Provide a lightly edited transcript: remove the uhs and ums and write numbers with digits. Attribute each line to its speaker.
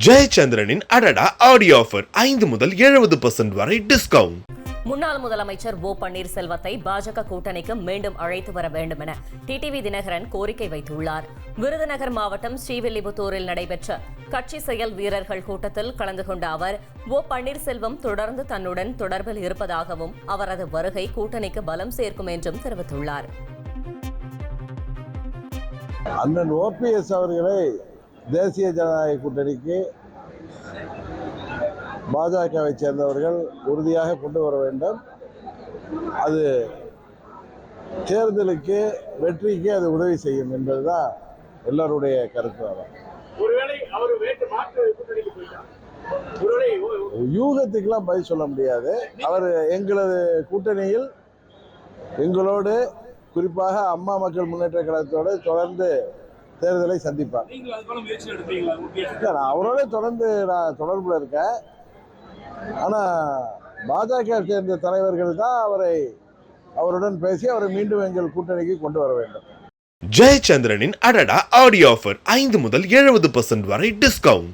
Speaker 1: ஜெயச்சந்திரனின் அடடா audio offer 5 முதல் 70% வரை டிஸ்கவுண்ட்.
Speaker 2: முன்னாள் முதலமைச்சர் ஓ பன்னீர்செல்வத்தை பாஜக கூட்டணிக்கு மீண்டும் அழைத்து வர வேண்டும் என டிடிவி தினகரன் கோரிக்கை வைத்துள்ளார். விருதுநகர் மாவட்டம் ஸ்ரீவில்லிபுத்தூரில் நடைபெற்ற கட்சி செயல் வீரர்கள் கூட்டத்தில் கலந்து கொண்ட அவர், ஓ பன்னீர்செல்வம் தொடர்ந்து தன்னுடன் தொடர்பில் இருப்பதாகவும் அவரது வருகை கூட்டணிக்கு பலம் சேர்க்கும் என்றும் தெரிவித்துள்ளார்.
Speaker 3: அண்ணன் ஓபிஎஸ் அவர்களை தேசிய ஜனநாயக கூட்டணிக்கு பாஜகவை சேர்ந்தவர்கள் உறுதியாக கொண்டு வர வேண்டும். அது தேர்தலுக்கு வெற்றிக்கு அது உதவி செய்யும் என்பதுதான் எல்லாருடைய கருத்து. யூகத்துக்கெல்லாம் பதில் சொல்ல முடியாது. அவர் எங்களது கூட்டணியில் எங்களோடு, குறிப்பாக அம்மா மக்கள் முன்னேற்ற கழகத்தோடு தொடர்ந்து தேர்தலை சந்திப்பார். நான் அவரோட தொடர்ந்து நான் தொடர்புல இருக்கேன். ஆனா பாஜக சேர்ந்த தலைவர்கள் தான் அவருடன் பேசி அவரை மீண்டும் எங்கள் கூட்டணிக்கு கொண்டு வர வேண்டும்.
Speaker 1: ஜெயச்சந்திரனின் அடடா ஆடியோ ஆஃபர் 5 முதல் 70% வரை டிஸ்கவுண்ட்.